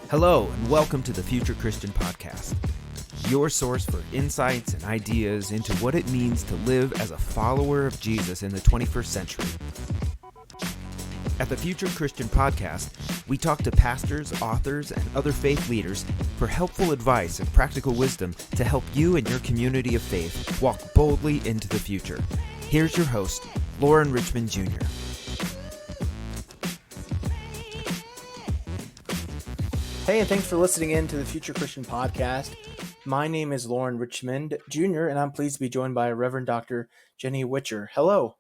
Hello, and welcome to the Future Christian Podcast, your source for insights and ideas into what it means to live as a follower of Jesus in the 21st century. At the Future Christian Podcast, we talk to pastors, authors, and other faith leaders for helpful advice and practical wisdom to help you and your community of faith walk boldly into the future. Here's your host, Lauren Richmond Jr. Hey, and thanks for listening in to the Future Christian Podcast. My name is Lauren Richmond Jr., and I'm pleased to be joined by Reverend Dr. Jenny Whitcher. Hello.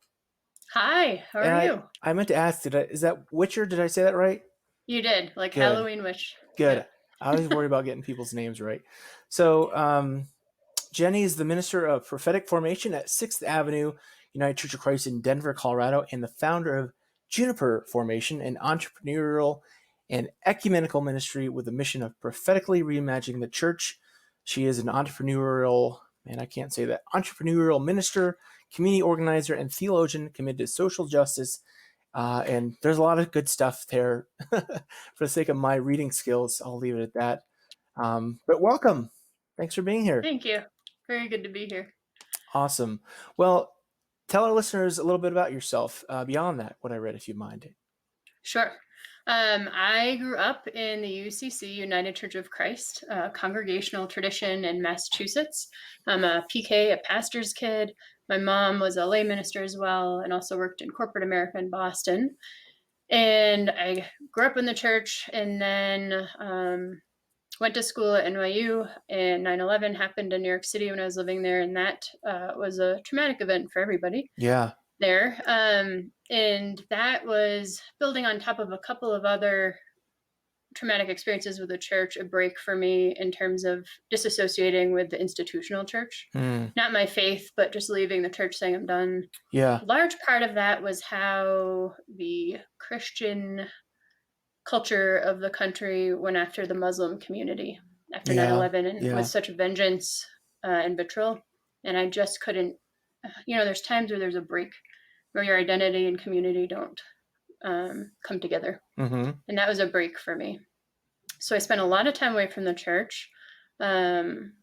Hi, how are you? I meant to ask, is that Whitcher? Did I say that right? You did, like Good. Halloween witch. Good. Yeah. I always worry about getting people's names right. So, Jenny is the minister of Prophetic Formation at 6th Avenue United Church of Christ in Denver, Colorado, and the founder of Juniper Formation, an entrepreneurial and ecumenical ministry with the mission of prophetically reimagining the church. She is an entrepreneurial minister, community organizer, and theologian committed to social justice. And there's a lot of good stuff there. For the sake of my reading skills, I'll leave it at that. But welcome. Thanks for being here. Thank you. Very good to be here. Awesome. Well, tell our listeners a little bit about yourself beyond that, what I read, if you mind. Sure. I grew up in the UCC, United Church of Christ, congregational tradition in Massachusetts. I'm a PK, a pastor's kid. My mom was a lay minister as well, and also worked in corporate America in Boston. And I grew up in the church, and then went to school at NYU, and 9/11 happened in New York City when I was living there, and that was a traumatic event for everybody. Yeah. There. And that was building on top of a couple of other traumatic experiences with the church, a break for me in terms of disassociating with the institutional church. Not my faith, but just leaving the church, saying I'm done. Yeah. A large part of that was how the Christian culture of the country went after the Muslim community after 9/11 and with such vengeance and vitriol. And I just couldn't, there's times where there's a break where your identity and community don't come together. Mm-hmm. And that was a break for me. So I spent a lot of time away from the church, in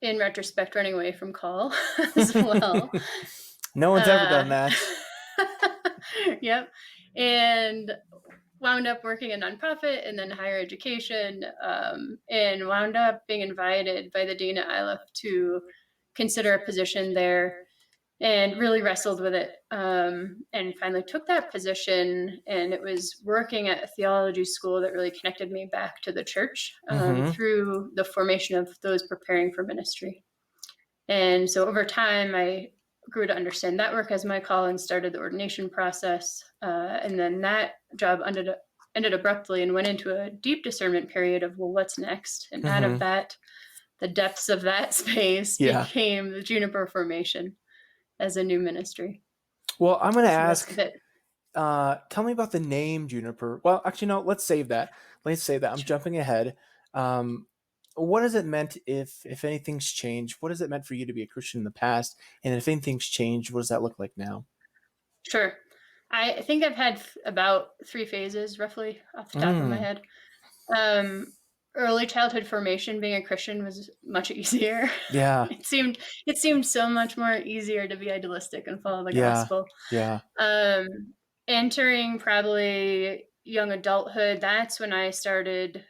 retrospect, running away from call as well. No one's ever done that. Yep. And wound up working in nonprofit and then higher education, and wound up being invited by the dean at ILF to consider a position there, and really wrestled with it, and finally took that position. And it was working at a theology school that really connected me back to the church through the formation of those preparing for ministry. And so over time, I grew to understand that work as my call and started the ordination process. And then that job ended abruptly and went into a deep discernment period of, well, what's next? And out of that, the depths of that space became the Juniper Formation as a new ministry. Well, I'm going to ask, tell me about the name Juniper. Well, actually, no, let's save that. I'm jumping ahead. What has it meant, if anything's changed? What has it meant for you to be a Christian in the past? And if anything's changed, what does that look like now? Sure. I think I've had about 3 phases, roughly, off the top of my head. Early childhood formation, being a Christian was much easier. Yeah. It seemed so much more easier to be idealistic and follow the gospel. Yeah. Entering probably young adulthood, that's when I started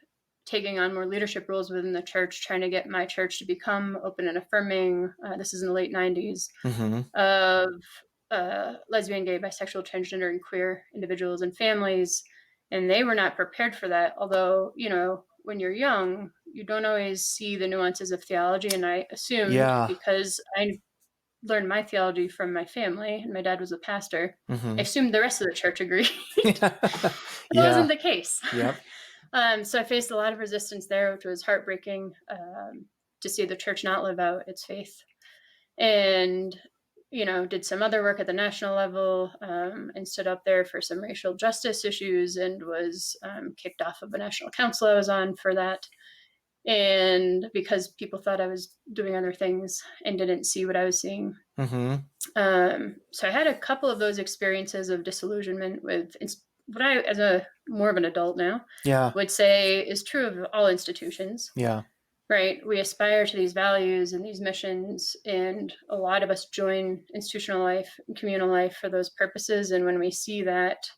taking on more leadership roles within the church, trying to get my church to become open and affirming. This is in the late 90s, of lesbian, gay, bisexual, transgender, and queer individuals and families. And they were not prepared for that. Although, when you're young, you don't always see the nuances of theology. And I assumed because I learned my theology from my family and my dad was a pastor, I assumed the rest of the church agreed. That wasn't the case. Yep. So I faced a lot of resistance there, which was heartbreaking, to see the church not live out its faith. And did some other work at the national level, and stood up there for some racial justice issues, and was kicked off of a national council I was on for that. And because people thought I was doing other things and didn't see what I was seeing. So I had a couple of those experiences of disillusionment with what I, as a more of an adult now, Yeah. would say is true of all institutions. Yeah. Right. We aspire to these values and these missions, and a lot of us join institutional life and communal life for those purposes. And when we see that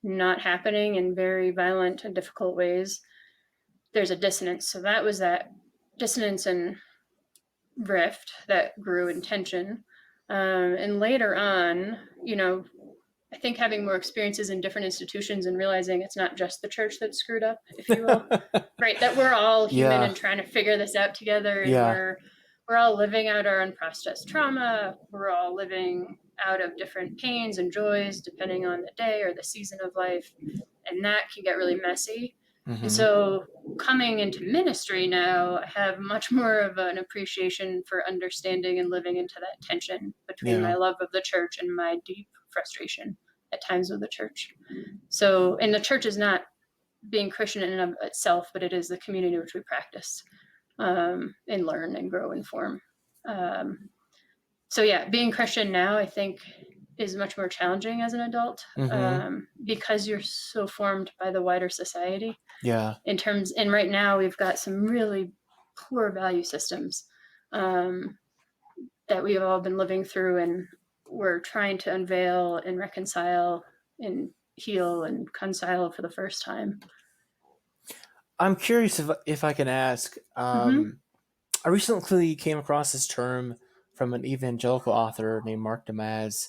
not happening in very violent and difficult ways, there's a dissonance. So that was that dissonance and rift that grew in tension. And later on, I think having more experiences in different institutions and realizing it's not just the church that's screwed up, if you will, right? That we're all human Yeah. and trying to figure this out together, and Yeah. we're all living out our unprocessed trauma. We're all living out of different pains and joys depending on the day or the season of life, and that can get really messy. Mhm. And so coming into ministry now, I have much more of an appreciation for understanding and living into that tension between Yeah. my love of the church and my deep frustration at times with the church. So, and the church is not being Christian in and of itself, but it is the community which we practice and learn and grow and form. So yeah, being Christian now, I think, is much more challenging as an adult because you're so formed by the wider society. Yeah. And right now we've got some really poor value systems that we've all been living through, and we're trying to unveil and reconcile and heal and reconcile for the first time. I'm curious if I can ask. I recently came across this term from an evangelical author named Mark Damaz,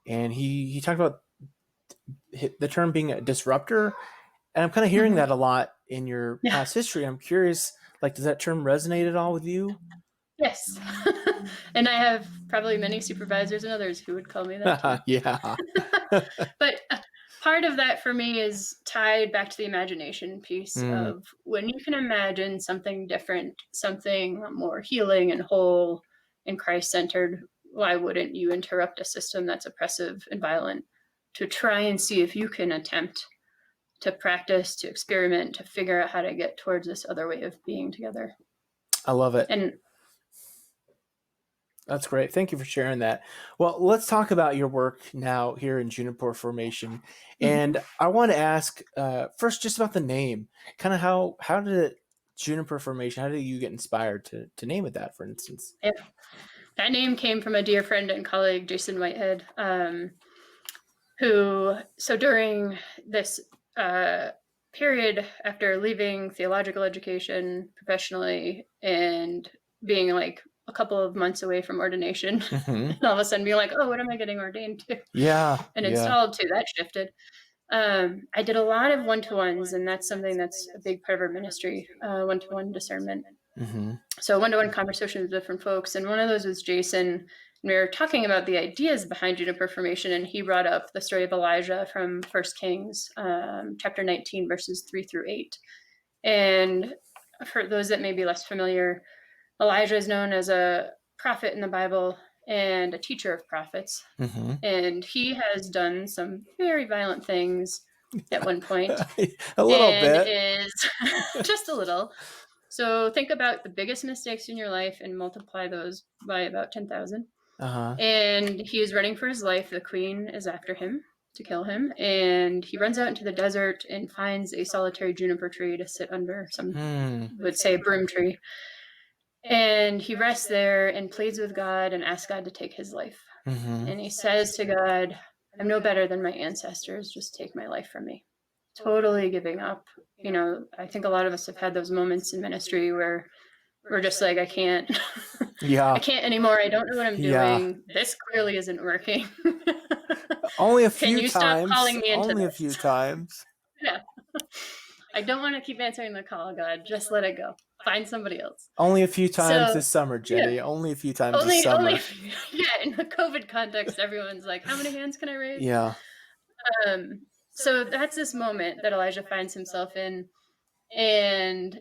and he talked about the term being a disruptor. And I'm kind of hearing that a lot in your past history. I'm curious, like, does that term resonate at all with you? Yes. And I have probably many supervisors and others who would call me that too. Yeah. But part of that for me is tied back to the imagination piece of when you can imagine something different, something more healing and whole and Christ-centered, why wouldn't you interrupt a system that's oppressive and violent to try and see if you can attempt to practice, to experiment, to figure out how to get towards this other way of being together? I love it. And that's great. Thank you for sharing that. Well, let's talk about your work now here in Juniper Formation. And I want to ask first just about the name. Kind of how did it, Juniper Formation, how did you get inspired to name it that, for instance? Yeah. That name came from a dear friend and colleague, Jason Whitehead, who, so during this period after leaving theological education professionally and being like a couple of months away from ordination, and all of a sudden being like, oh, what am I getting ordained to? Yeah. And installed to, that shifted. I did a lot of one-to-ones, and that's something that's a big part of our ministry, one-to-one discernment. So one-to-one conversations with different folks, and one of those was Jason, and we were talking about the ideas behind Juniper Formation, and he brought up the story of Elijah from 1 Kings, chapter 19, verses 3-8. And for those that may be less familiar, Elijah is known as a prophet in the Bible and a teacher of prophets. And he has done some very violent things at one point. A little bit. Is just a little. So think about the biggest mistakes in your life and multiply those by about 10,000. And he is running for his life. The queen is after him to kill him. And he runs out into the desert and finds a solitary juniper tree to sit under, some would say a broom tree. And he rests there and pleads with God and asks God to take his life. And he says to God, I'm no better than my ancestors. Just take my life from me. Totally giving up. I think a lot of us have had those moments in ministry where we're just like, I can't. I can't anymore. I don't know what I'm doing. This clearly isn't working. Only a few Can you times. Stop calling me into Only this? a few times. Yeah. I don't want to keep answering the call, God. Just let it go. Find somebody else. Only a few times this summer, Jenny. Yeah. Only a few times this summer. In the COVID context, everyone's like, how many hands can I raise? Yeah. So that's this moment that Elijah finds himself in. And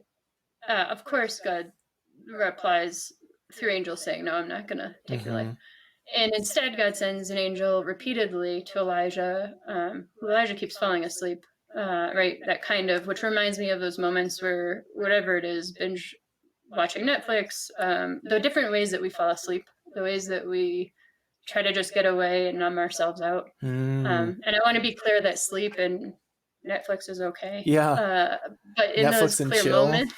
of course, God replies through angels saying, no, I'm not going to take your life. And instead, God sends an angel repeatedly to Elijah. Elijah keeps falling asleep, right? That kind of, which reminds me of those moments where whatever it is, binge watching Netflix, the different ways that we fall asleep, the ways that we try to just get away and numb ourselves out. And I want to be clear that sleep and Netflix is okay. Yeah. But in those Netflix and clear chill. moments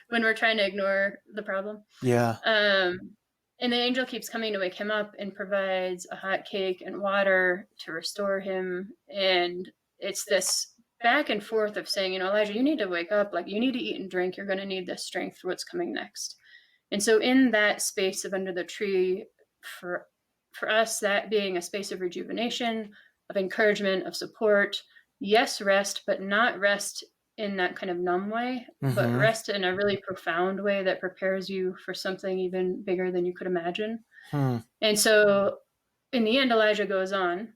when we're trying to ignore the problem, Yeah. and the angel keeps coming to wake him up and provides a hot cake and water to restore him. And it's this back and forth of saying, Elijah, you need to wake up. Like, you need to eat and drink. You're going to need this strength for what's coming next. And so in that space of under the tree, for us, that being a space of rejuvenation, of encouragement, of support, yes, rest, but not rest in that kind of numb way, but rest in a really profound way that prepares you for something even bigger than you could imagine. And so in the end, Elijah goes on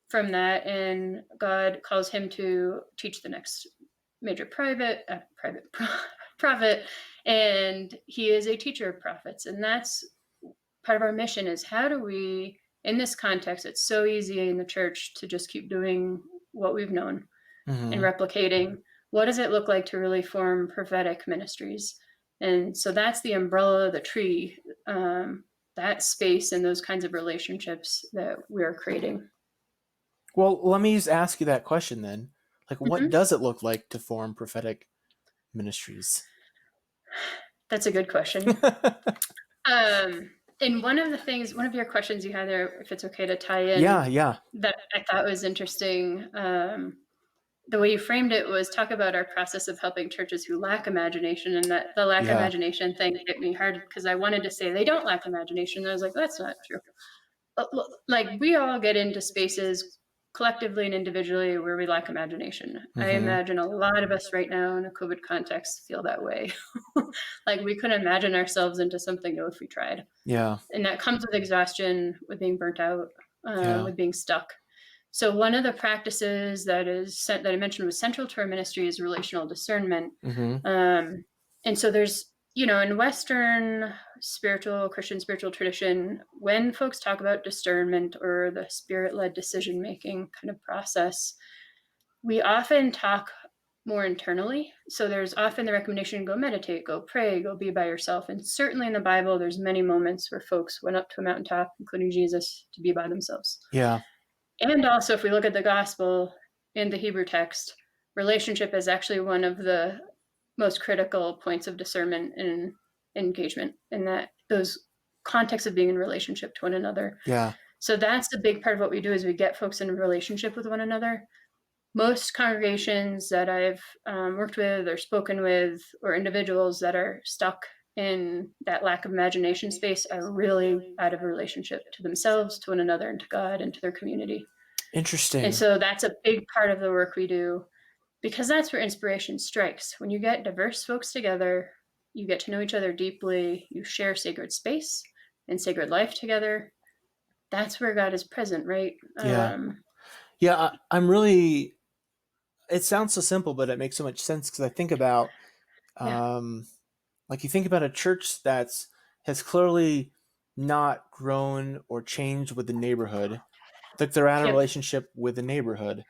from that, and God calls him to teach the next major prophet, and he is a teacher of prophets. And that's part of our mission, is how do we, in this context, it's so easy in the church to just keep doing what we've known and replicating. What does it look like to really form prophetic ministries? And so that's the umbrella, the tree, that space and those kinds of relationships that we're creating. Well, let me just ask you that question then. Like, what does it look like to form prophetic ministries? That's a good question. And one of your questions you had there, if it's okay to tie in, yeah, that I thought was interesting. The way you framed it was talk about our process of helping churches who lack imagination, and that the lack imagination thing hit me hard because I wanted to say they don't lack imagination. And I was like, that's not true. Like, we all get into spaces collectively and individually where we lack imagination. I imagine a lot of us right now in a COVID context feel that way. Like, we couldn't imagine ourselves into something new if we tried. Yeah. And that comes with exhaustion, with being burnt out, with being stuck. So one of the practices that I mentioned was central to our ministry is relational discernment. And so there's, in Western Christian spiritual tradition, when folks talk about discernment or the spirit-led decision-making kind of process, we often talk more internally. So there's often the recommendation, go meditate, go pray, go be by yourself. And certainly in the Bible, there's many moments where folks went up to a mountaintop, including Jesus, to be by themselves. Yeah. And also, if we look at the gospel in the Hebrew text, relationship is actually one of the most critical points of discernment and engagement, in that those contexts of being in relationship to one another. Yeah. So that's a big part of what we do, is we get folks in a relationship with one another. Most congregations that I've worked with or spoken with, or individuals that are stuck in that lack of imagination space, are really out of a relationship to themselves, to one another, and to God, and to their community. Interesting. And so that's a big part of the work we do, because that's where inspiration strikes. When you get diverse folks together, you get to know each other deeply, you share sacred space and sacred life together. That's where God is present, right? Yeah. I'm really, it sounds so simple, but it makes so much sense, because I think about, like, you think about a church that's has clearly not grown or changed with the neighborhood. Like, they're out of relationship with the neighborhood.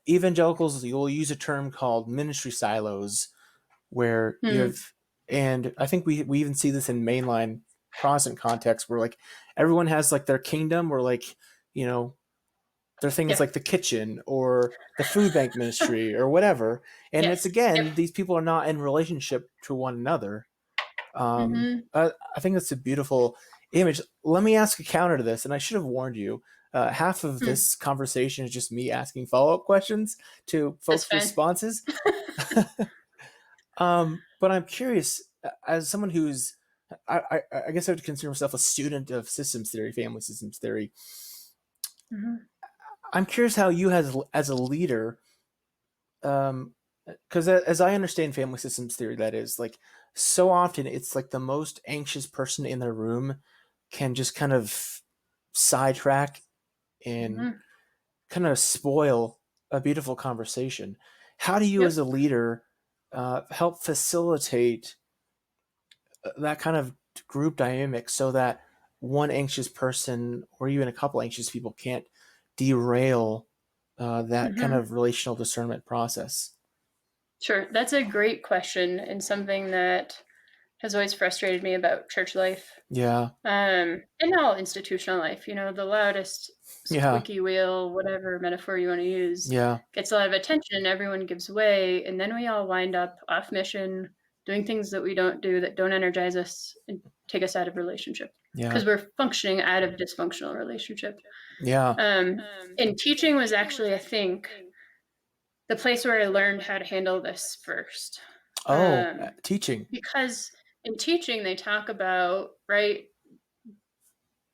Evangelicals, you'll use a term called ministry silos, where you have, and I think we even see this in mainline Protestant context, where, like, everyone has, like, their kingdom, or, like, their thing is like the kitchen or the food bank ministry or whatever. And it's, again, these people are not in relationship to one another. I think that's a beautiful image. Let me ask a counter to this, and I should have warned you. Half of this conversation is just me asking follow-up questions to folks' responses. But I'm curious, as someone who's, I guess I would consider myself a student of systems theory, family systems theory. I'm curious how you, as a leader, because as I understand family systems theory, that is, like, so often it's like the most anxious person in the room can just kind of sidetrack and kind of spoil a beautiful conversation. How do you, as a leader, help facilitate that kind of group dynamic, so that one anxious person, or even a couple anxious people, can't derail that kind of relational discernment process? Sure. That's a great question, and something that has always frustrated me about church life. Yeah. And all institutional life, the loudest squeaky wheel, whatever metaphor you want to use, gets a lot of attention, everyone gives way, and then we all wind up off mission, doing things that we don't do, that don't energize us and take us out of relationship. Because we're functioning out of dysfunctional relationship. And teaching was actually, I think, the place where I learned how to handle this first. Teaching. Because in teaching, they talk about, right,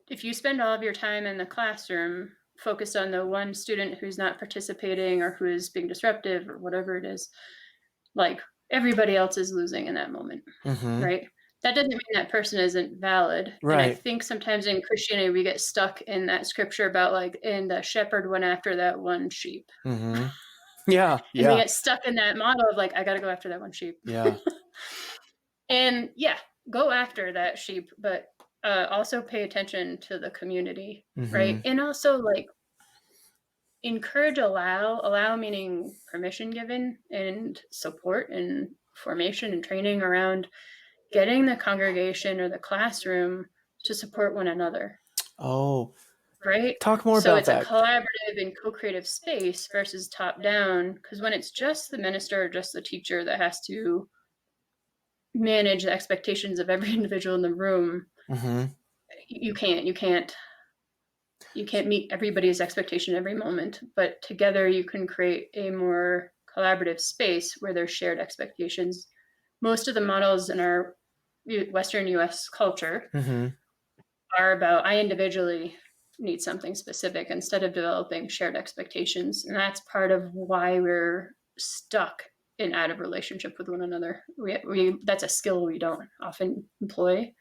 if you spend all of your time in the classroom focused on the one student who's not participating or who is being disruptive or whatever it is, like everybody else is losing in that moment, right? That doesn't mean that person isn't valid. Right. And I think sometimes in Christianity, we get stuck in that scripture about and the shepherd went after that one sheep. Yeah. And we get stuck in that model of I got to go after that one sheep. Yeah. And go after that sheep, but also pay attention to the community, right? And also encourage, allow meaning permission given and support and formation and training around getting the congregation or the classroom to support one another. Right? Talk more so about it's that. A collaborative and co-creative space versus top down, because when it's just the minister or just the teacher that has to manage the expectations of every individual in the room, you can't meet everybody's expectation every moment, but together you can create a more collaborative space where there's shared expectations. Most of the models in our Western US culture are about I individually need something specific instead of developing shared expectations. And that's part of why we're stuck in out of relationship with one another. We that's a skill we don't often employ.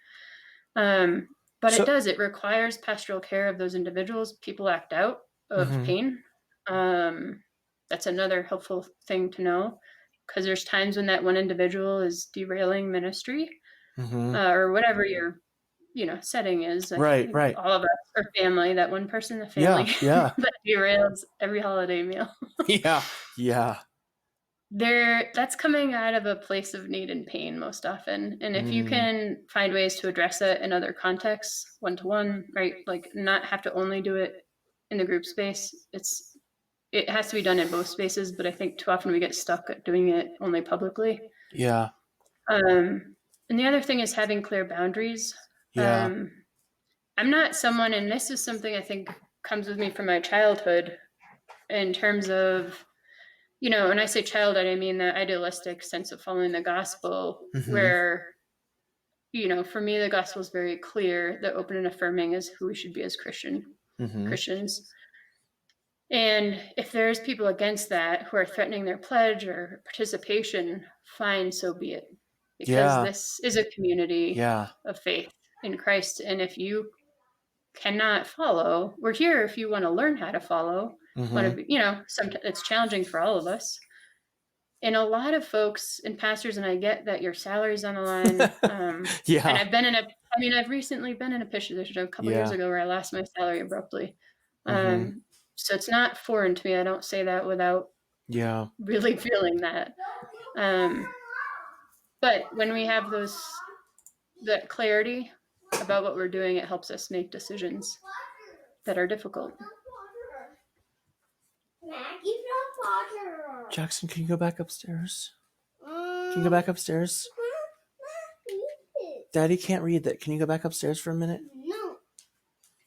But it requires pastoral care of those individuals. People act out of pain. That's another helpful thing to know, because there's times when that one individual is derailing ministry or whatever your setting is. Right. All of us are family. That one person in the family that derails every holiday meal. That's coming out of a place of need and pain most often. And if you can find ways to address it in other contexts, one-to-one, right? Not have to only do it in the group space. It has to be done in both spaces, but I think too often we get stuck at doing it only publicly. And the other thing is having clear boundaries. I'm not someone, and this is something I think comes with me from my childhood in terms of, when I say childhood, I mean the idealistic sense of following the gospel, where, for me, the gospel is very clear that open and affirming is who we should be as Christians. And if there's people against that who are threatening their pledge or participation, fine, so be it. Because this is a community of faith in Christ. And if you cannot follow, we're here if you want to learn how to follow. Sometimes it's challenging for all of us. And a lot of folks and pastors, and I get that your salary's on the line. And I've recently been in a position a couple years ago where I lost my salary abruptly. So it's not foreign to me. I don't say that without really feeling that. But when we have that clarity about what we're doing, it helps us make decisions that are difficult. Jackson, can you go back upstairs? Can you go back upstairs? Daddy can't read that. Can you go back upstairs for a minute? No.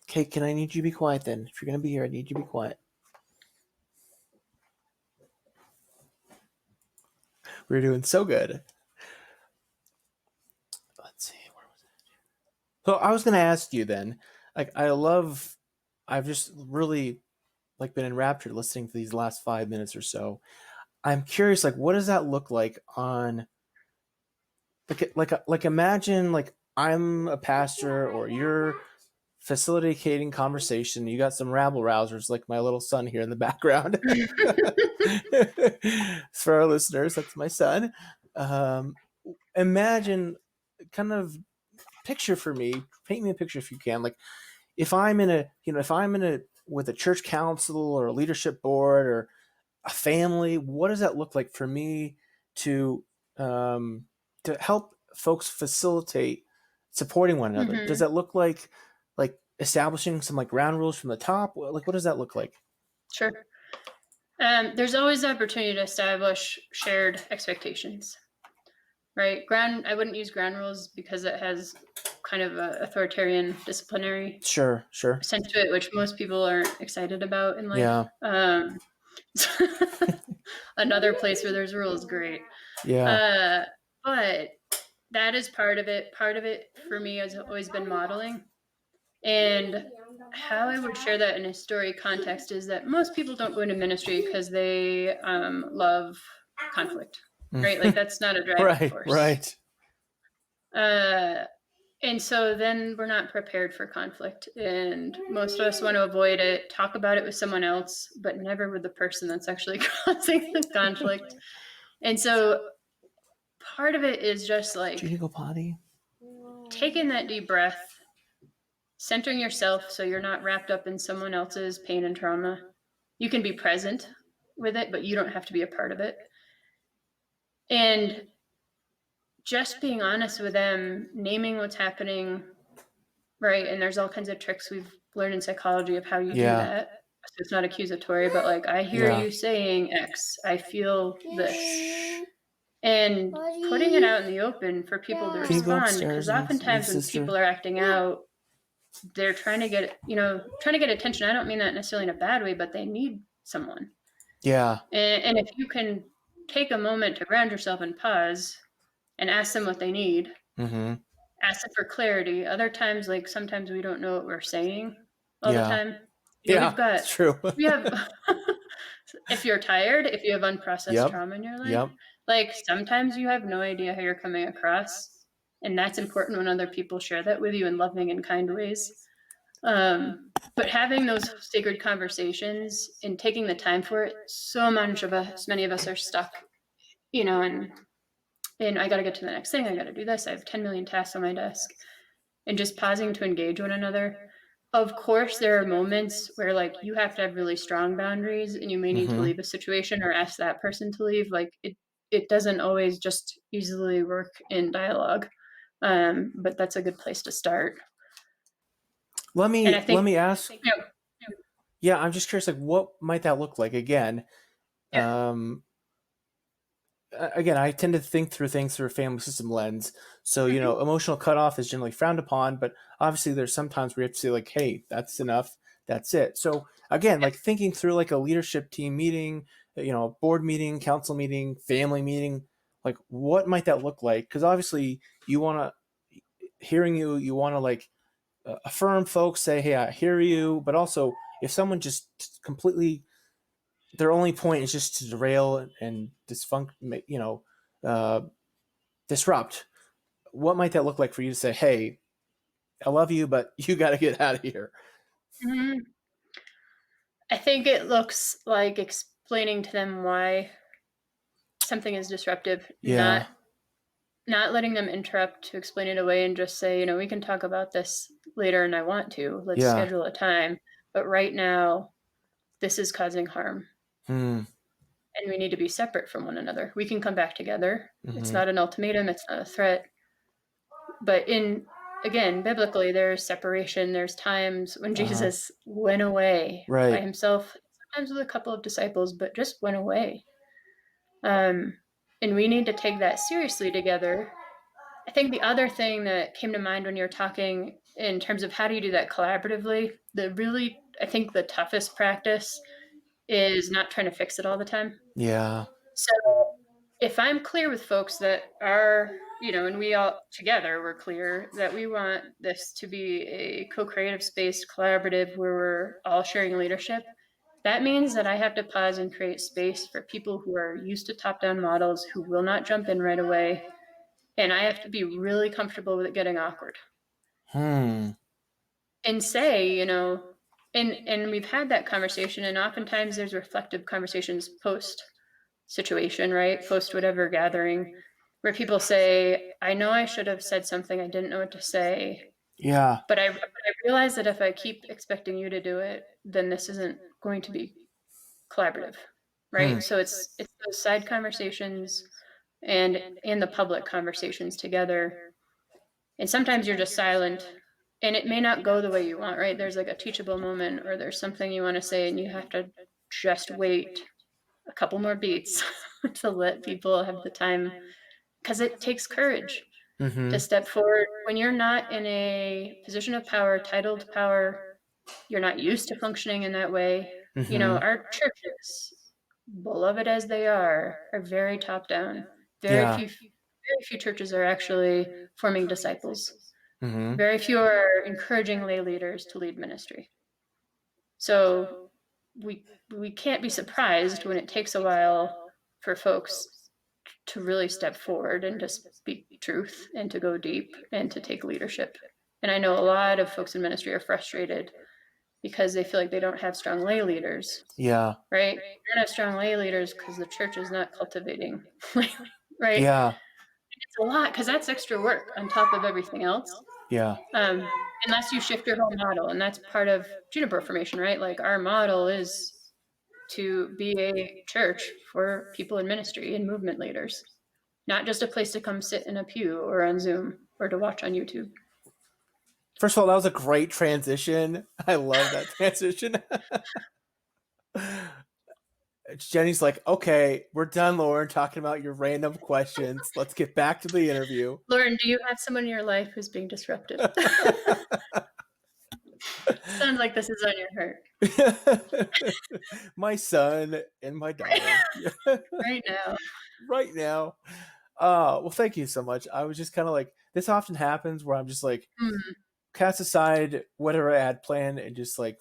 Okay, I need you to be quiet then. If you're going to be here, I need you to be quiet. We're doing so good. Let's see. Where was it? So I was going to ask you then, I've just really been enraptured listening to these last 5 minutes or so. I'm curious, what does that look like on, imagine I'm a pastor or you're facilitating conversation. You got some rabble rousers like my little son here in the background. For our listeners, that's my son. Imagine, kind of picture for me, paint me a picture if you can. If I'm with a church council or a leadership board or a family, what does that look like for me to help folks facilitate supporting one another? Mm-hmm. Does that look like establishing some like ground rules from the top? Like, what does that look like? Sure. There's always the opportunity to establish shared expectations, right? I wouldn't use ground rules because it has kind of an authoritarian disciplinary Sure. sense to it, which most people aren't excited about in life. Yeah. Another place where there's rules, great. Yeah. But that is part of it. Part of it for me has always been modeling. And how I would share that in a story context is that most people don't go into ministry because they love conflict, right? Like that's not a driving force. Right. And so then we're not prepared for conflict. And most of us want to avoid it, talk about it with someone else, but never with the person that's actually causing the conflict. And so part of it is just like, do you need to go potty? Taking that deep breath, centering yourself so you're not wrapped up in someone else's pain and trauma. You can be present with it, but you don't have to be a part of it. And just being honest with them, naming what's happening, right? And there's all kinds of tricks we've learned in psychology of how you do that. So it's not accusatory, but like, I hear you saying X, I feel this. And putting it out in the open for people to respond, because oftentimes when people are acting out, they're trying to get attention. I don't mean that necessarily in a bad way, but they need someone. Yeah. And if you can take a moment to ground yourself and pause and ask them what they need, ask them for clarity. Other times, like sometimes we don't know what we're saying all the time. It's true. We have, if you're tired, if you have unprocessed trauma in your life, like sometimes you have no idea how you're coming across. And that's important when other people share that with you in loving and kind ways. But having those sacred conversations and taking the time for it, many of us are stuck, and I got to get to the next thing. I got to do this. I have 10 million tasks on my desk, and just pausing to engage one another. Of course, there are moments where like you have to have really strong boundaries and you may need to leave a situation or ask that person to leave. Like it doesn't always just easily work in dialogue. But that's a good place to start. Let me ask. Yeah, I'm just curious, like, what might that look like? Again, I tend to think through things through a family system lens. So, emotional cutoff is generally frowned upon, but obviously there's sometimes where you have to say like, hey, that's enough. That's it. So again, like thinking through like a leadership team meeting, board meeting, council meeting, family meeting, like what might that look like? Because obviously you want to like affirm folks, say, hey, I hear you. But also if someone just completely, their only point is just to derail and disrupt, what might that look like for you to say, hey, I love you, but you got to get out of here? I think it looks like explaining to them why something is disruptive, not letting them interrupt to explain it away and just say, we can talk about this later and I want to. Let's schedule a time. But right now, this is causing harm. And we need to be separate from one another. We can come back together. It's not an ultimatum. It's not a threat. But again, biblically, there's separation. There's times when Jesus went away by himself, sometimes with a couple of disciples, but just went away. And we need to take that seriously together. I think the other thing that came to mind when you're talking in terms of how do you do that collaboratively, I think the toughest practice is not trying to fix it all the time. Yeah. So if I'm clear with folks that are, and we all together, we're clear that we want this to be a co-creative space, collaborative, where we're all sharing leadership, that means that I have to pause and create space for people who are used to top-down models, who will not jump in right away. And I have to be really comfortable with it getting awkward. And say, and we've had that conversation, and oftentimes there's reflective conversations post situation, right? Post whatever gathering, where people say, I know I should have said something, I didn't know what to say. Yeah. But I realize that if I keep expecting you to do it, then this isn't going to be collaborative, right? So it's those side conversations and in the public conversations together. And sometimes you're just silent and it may not go the way you want, right? There's like a teachable moment or there's something you want to say and you have to just wait a couple more beats to let people have the time, because it takes courage to step forward when you're not in a position of power, titled power. You're not used to functioning in that way. You know, our churches, beloved as they are very top down. Very few churches are actually forming disciples. Very few are encouraging lay leaders to lead ministry. So we can't be surprised when it takes a while for folks to really step forward and to speak truth and to go deep and to take leadership. And I know a lot of folks in ministry are frustrated because they feel like they don't have strong lay leaders. Yeah. Right? They don't have strong lay leaders because the church is not cultivating. Right? Yeah. It's a lot because that's extra work on top of everything else. Yeah. Unless you shift your whole model, and that's part of Juniper Formation, right? Like our model is to be a church for people in ministry and movement leaders, not just a place to come sit in a pew or on Zoom or to watch on YouTube. First of all, that was a great transition. I love that transition. Jenny's like, okay, we're done, Lauren, talking about your random questions. Let's get back to the interview. Lauren, do you have someone in your life who's being disruptive? Sounds like this is on your heart. My son and my daughter. Right now. Right now. Well, thank you so much. I was just kind of like, this often happens where I'm just like, cast aside whatever I had planned and just like,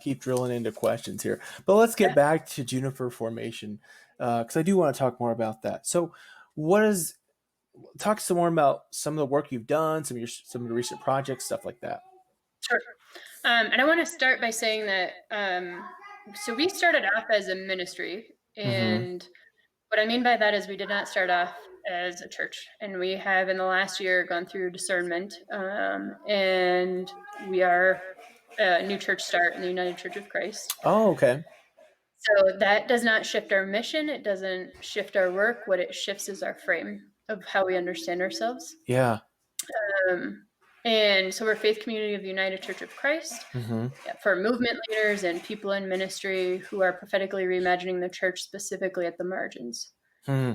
keep drilling into questions here. But let's get back to Juniper Formation, because I do want to talk more about that. So talk some more about some of the work you've done, some of the recent projects, stuff like that. Sure. And I want to start by saying that, so we started off as a ministry, and what I mean by that is we did not start off as a church, and we have in the last year gone through discernment, and we are a new church start in the United Church of Christ. Oh, okay. So that does not shift our mission. It doesn't shift our work. What it shifts is our frame of how we understand ourselves. Yeah. And so we're a faith community of the United Church of Christ for movement leaders and people in ministry who are prophetically reimagining the church, specifically at the margins.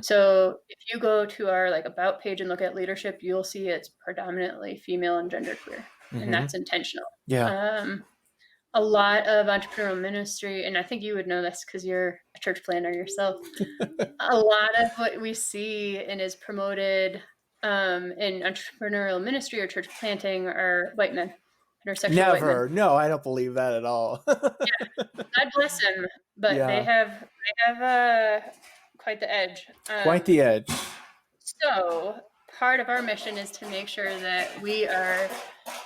So if you go to our about page and look at leadership, you'll see it's predominantly female and genderqueer, and that's intentional. Yeah. A lot of entrepreneurial ministry, and I think you would know this because you're a church planner yourself. A lot of what we see and is promoted in entrepreneurial ministry or church planting are white men, heterosexual Never. white men. No, I don't believe that at all. God bless them, but they have quite the edge. Quite the edge. So part of our mission is to make sure that we are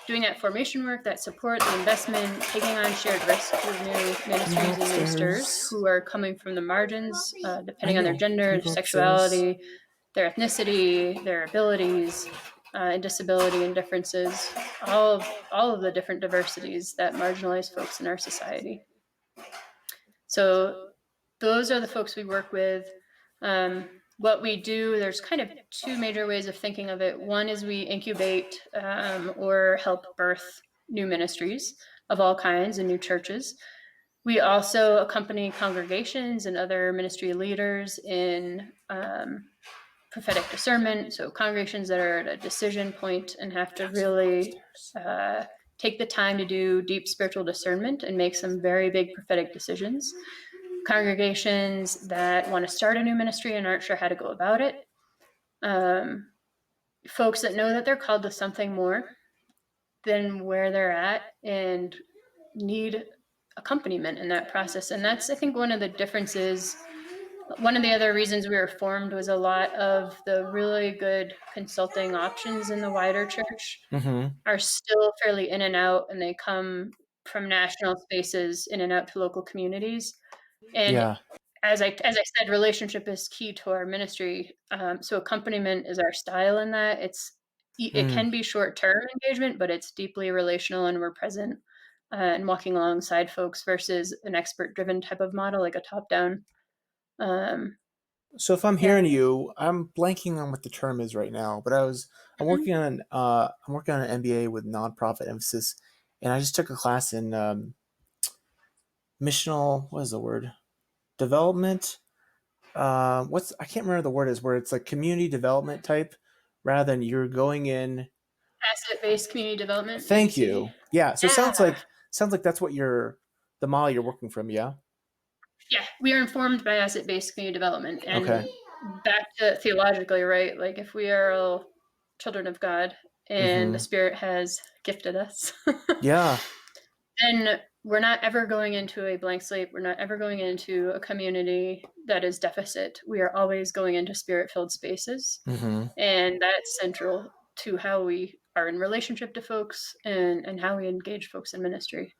doing that formation work, that support, the investment, taking on shared risk with new ministries and ministers who are coming from the margins, depending on their gender, their sexuality, their ethnicity, their abilities, and disability and differences, all of the different diversities that marginalize folks in our society. So those are the folks we work with. What we do, there's kind of two major ways of thinking of it. One is we incubate or help birth new ministries of all kinds and new churches. We also accompany congregations and other ministry leaders in prophetic discernment. So congregations that are at a decision point and have to really take the time to do deep spiritual discernment and make some very big prophetic decisions. Congregations that want to start a new ministry and aren't sure how to go about it. Folks that know that they're called to something more than where they're at and need accompaniment in that process. And that's, I think, one of the differences. One of the other reasons we were formed was a lot of the really good consulting options in the wider church are still fairly in and out, and they come from national spaces in and out to local communities. And as I said, relationship is key to our ministry. So accompaniment is our style in that. It can be short-term engagement, but it's deeply relational, and we're present and walking alongside folks versus an expert-driven type of model, like a top-down. So if I'm Yeah. hearing you, I'm blanking on what the term is right now, but Mhm. I'm working on an MBA with nonprofit emphasis, and I just took a class in missional, what is the word, development. What's I can't remember the word is, where it's like community development type, rather than you're going in. Asset-based community development, Thank ABC. you. Yeah. So it Yeah. sounds like that's what the model you're working from. Yeah. Yeah, we are informed by asset-based community development. And Okay. back to theologically, right? Like if we are all children of God and the Mm-hmm. Spirit has gifted us, Yeah. then we're not ever going into a blank slate. We're not ever going into a community that is deficit. We are always going into spirit-filled spaces. Mm-hmm. And that's central to how we are in relationship to folks and how we engage folks in ministry.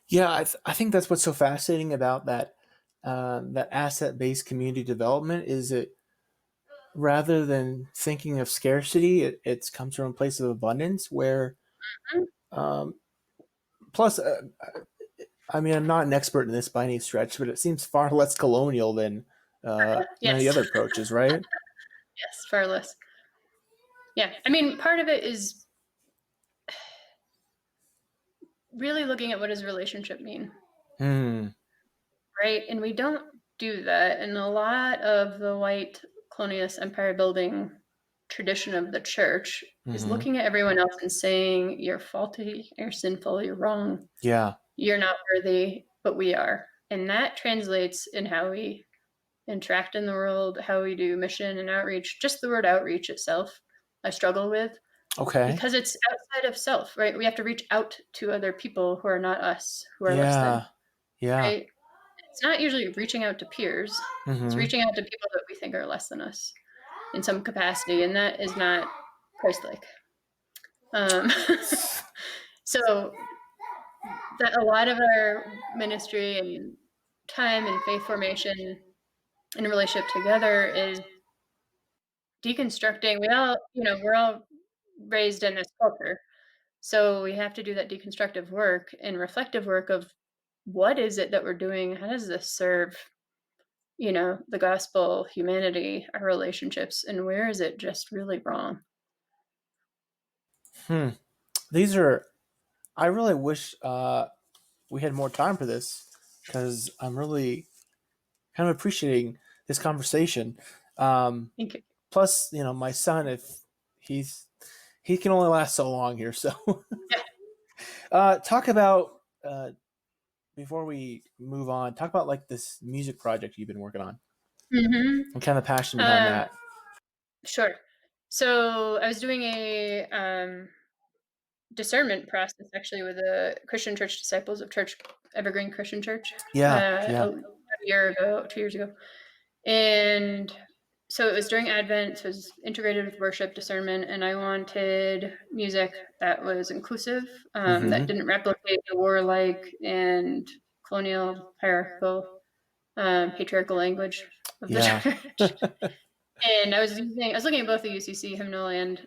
Yeah, I think that's what's so fascinating about that asset based community development is it rather than thinking of scarcity, it comes from a place of abundance where Mhm. um, plus I mean, I'm not an expert in this by any stretch, but it seems far less colonial than many Yes. other approaches, right? Yes, far less. Yeah. I mean, part of it is really looking at what does relationship mean, Hmm. right? And we don't do that. And a lot of the white colonialist empire building tradition of the church is Mm-hmm. looking at everyone else and saying, you're faulty, you're sinful, you're wrong, Yeah. you're not worthy, but we are. And that translates in how we interact in the world, how we do mission and outreach. Just the word outreach itself, I struggle with, Okay. because it's outside of self, right? We have to reach out to other people who are not us, who are less than, Yeah. Yeah. right? It's not usually reaching out to peers. It's Mm-hmm. reaching out to people that we think are less than us in some capacity, and that is not Christ-like. Um, so that a lot of our ministry and time and faith formation in relationship together is deconstructing. We're all raised in this culture. So we have to do that deconstructive work and reflective work of what is it that we're doing? How does this serve, the gospel, humanity, our relationships, and where is it just really wrong? Hmm. These are. I really wish we had more time for this because I'm really kind of appreciating this conversation. Thank you. Plus, my son, if he's he can only last so long here. So, Yeah. talk about before we move on. Talk about like this music project you've been working on Mm-hmm. and kind of the passion behind Um, that. sure. So I was doing a discernment process actually with the Christian Church Disciples of Church Evergreen Christian Church Yeah, a yeah. year ago, 2 years ago. And so it was during Advent, so it was integrated with worship, discernment, and I wanted music that was inclusive, that Mm-hmm. didn't replicate the warlike and colonial, hierarchical, patriarchal language of the Yeah. church. And I was looking at both the UCC hymnal and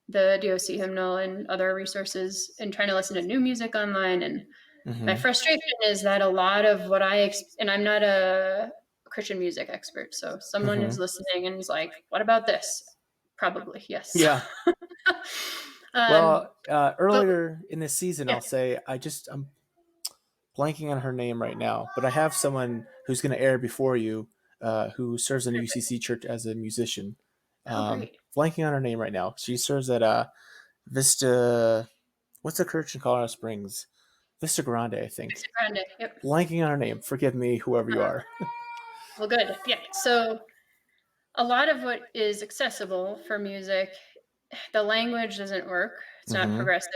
the DOC hymnal and other resources, and trying to listen to new music online. And my Mm-hmm. frustration is that a lot of what and I'm not a Christian music expert, so someone Mm-hmm. is listening and is like, "What about this?" Probably yes. Yeah. um, Well, but earlier in this season, yeah, I'll say I'm blanking on her name right now, but I have someone who's going to air before you, who serves in a UCC church as a musician. oh great, Blanking on her name right now. She serves at Vista. What's the church in Colorado Springs? Vista Grande, I think. Mr. Grande. Yep. Blanking on her name. Forgive me, whoever you are. Well, good. Yeah. So a lot of what is accessible for music, the language doesn't work. It's not Mm-hmm. progressive.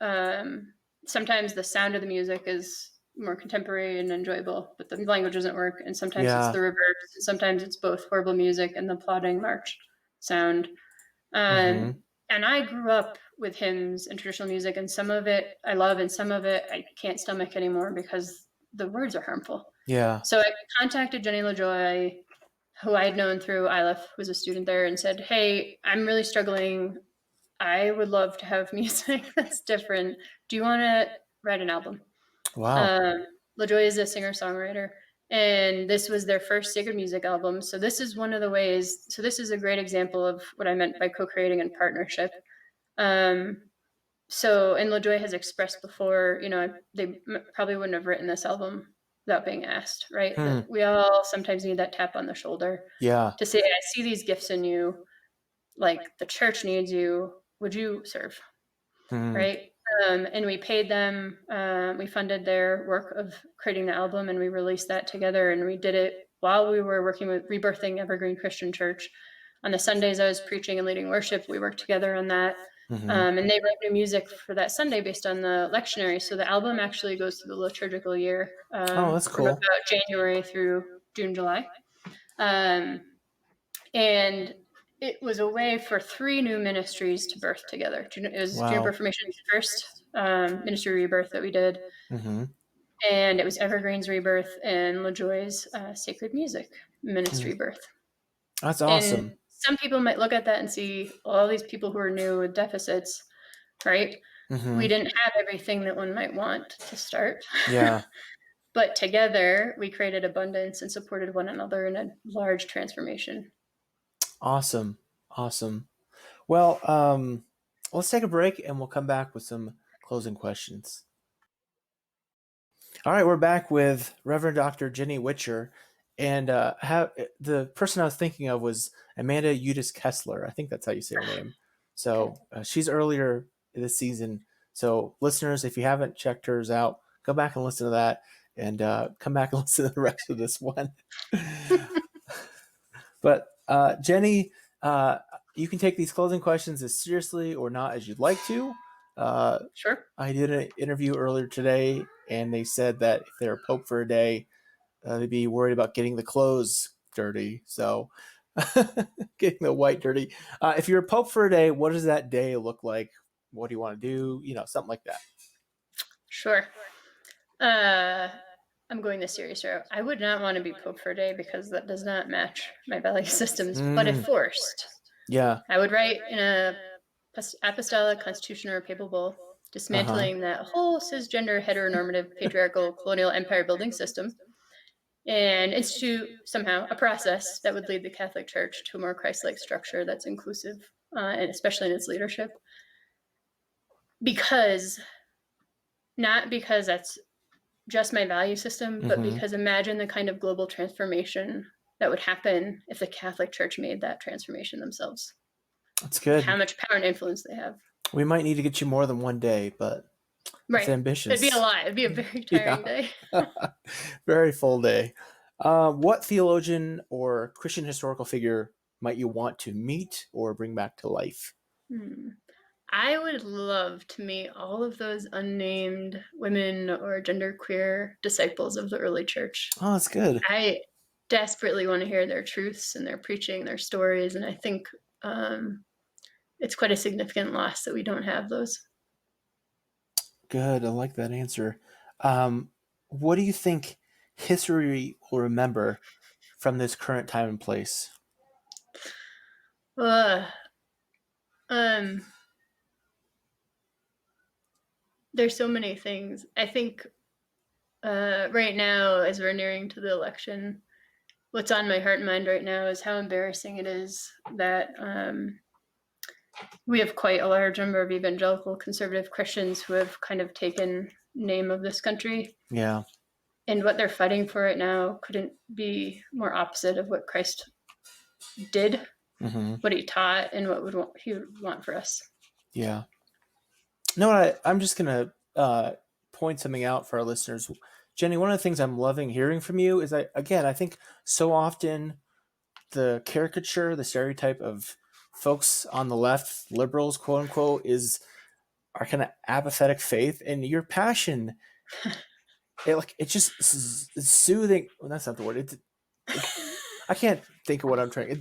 Um, Sometimes the sound of the music is more contemporary and enjoyable, but the language doesn't work. And sometimes it's Yeah. the reverse. Sometimes it's both horrible music and the plodding march sound. Mm-hmm. And I grew up with hymns and traditional music, and some of it I love, and some of it I can't stomach anymore because the words are harmful. Yeah. So I contacted Jenny LaJoy, who I had known through ILF, who was a student there, and said, "Hey, I'm really struggling. I would love to have music that's different. Do you want to write an album?" Wow. Um, LaJoy is a singer-songwriter, And this was their first sacred music album. So this is one of the ways. So this is a great example of what I meant by co-creating in partnership. So, and LaJoy has expressed before, they probably wouldn't have written this album without being asked, right? That we all sometimes need that tap on the shoulder to say, I see these gifts in you. Like the church needs you. Would you serve? Right. And we paid them, we funded their work of creating the album, and we released that together, and we did it while we were working with Rebirthing Evergreen Christian Church. On the Sundays I was preaching and leading worship, we worked together on that. And they wrote new music for that Sunday based on the lectionary. So the album actually goes through the liturgical year. That's cool. From about January through June, July. And it was a way for 3 new ministries to birth together. It was Juniper Formation's first ministry rebirth that we did. And it was Evergreen's rebirth and LaJoy's sacred music ministry birth. That's awesome. And some people might look at that and see all these people who are new with deficits, right? We didn't have everything that one might want to start. Yeah. But together we created abundance and supported one another in a large transformation. Awesome. Well, let's take a break and we'll come back with some closing questions. All right, we're back with Reverend Dr. Jenny Whitcher, and the person I was thinking of was Amanda Eudice Kessler. I think that's how you say her name. So she's earlier this season. So listeners, if you haven't checked hers out, go back and listen to that, and come back and listen to the rest of this one. But Jenny, you can take these closing questions as seriously or not as you'd like to. Sure. I did an interview earlier today, and they said that if they were Pope for a day, they'd be worried about getting the clothes dirty. So getting the white dirty. If you're Pope for a day, what does that day look like? What do you want to do? Something like that. Sure. I'm going the serious route. I would not want to be Pope for a day because that does not match my value systems. But if forced, I would write in a apostolic, constitutional, or papal bull, dismantling that whole cisgender, heteronormative, patriarchal, colonial empire building system, and institute somehow a process that would lead the Catholic Church to a more Christ-like structure that's inclusive, and especially in its leadership. Not because that's just my value system, but because imagine the kind of global transformation that would happen if the Catholic Church made that transformation themselves. That's good. How much power and influence they have. We might need to get you more than one day, but it's ambitious. It'd be a lot. It'd be a very tiring day. Very full day. What theologian or Christian historical figure might you want to meet or bring back to life? I would love to meet all of those unnamed women or genderqueer disciples of the early church. Oh, that's good. I desperately want to hear their truths and their preaching, their stories, and I think it's quite a significant loss that we don't have those. Good. I like that answer. What do you think history will remember from this current time and place? There's so many things. I think right now, as we're nearing to the election, what's on my heart and mind right now is how embarrassing it is that we have quite a large number of evangelical conservative Christians who have kind of taken name of this country. Yeah. And what they're fighting for right now couldn't be more opposite of what Christ did, what he taught, and what he would want for us. Yeah. No, I'm just going to point something out for our listeners. Jenny, one of the things I'm loving hearing from you is I think so often the caricature, the stereotype of folks on the left, liberals, quote unquote, are kind of apathetic faith, and your passion, it's soothing. Well, that's not the word. I can't think of what I'm trying.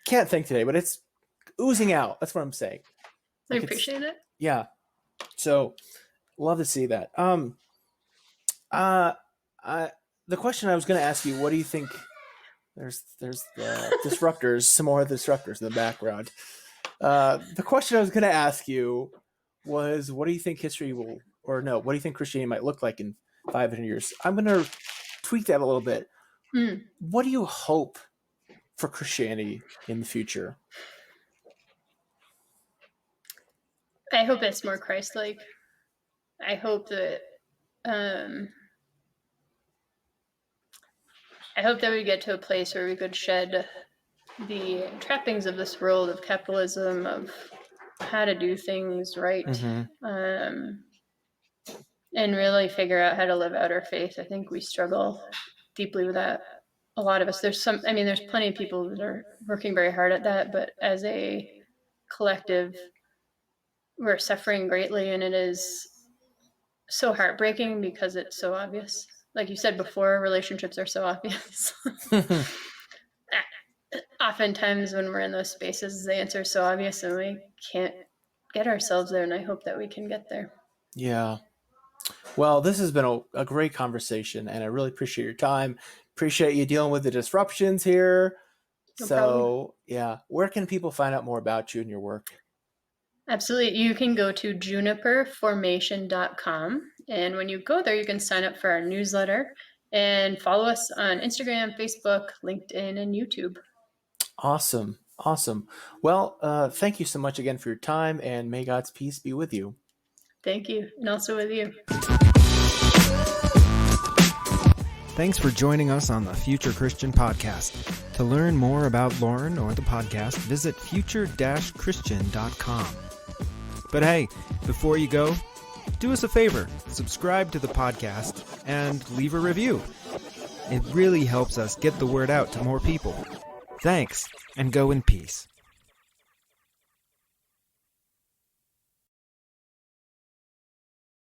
Can't think today, but it's oozing out. That's what I'm saying. I appreciate it. Yeah. So love to see that. The question I was going to ask you, what do you think? There's the disruptors, some more disruptors in the background. The question I was going to ask you was, what do you think what do you think Christianity might look like in 500 years? I'm going to tweak that a little bit. Mm. What do you hope for Christianity in the future? I hope it's more Christ-like. I hope that we get to a place where we could shed the trappings of this world of capitalism, of how to do things right, and really figure out how to live out our faith. I think we struggle deeply with that. A lot of us. There's plenty of people that are working very hard at that, but as a collective, we're suffering greatly, and it is so heartbreaking because it's so obvious. Like you said before, relationships are so obvious. Oftentimes when we're in those spaces, the answer is so obvious and we can't get ourselves there, and I hope that we can get there. Yeah. Well, this has been a great conversation, and I really appreciate your time. Appreciate you dealing with the disruptions here. No problem. Yeah, where can people find out more about you and your work? Absolutely. You can go to juniperformation.com, and when you go there, you can sign up for our newsletter and follow us on Instagram, Facebook, LinkedIn, and YouTube. Awesome. Well, thank you so much again for your time, and may God's peace be with you. Thank you, and also with you. Thanks for joining us on the Future Christian Podcast. To learn more about Lauren or the podcast, visit future-christian.com. But hey, before you go, do us a favor, subscribe to the podcast and leave a review. It really helps us get the word out to more people. Thanks, and go in peace.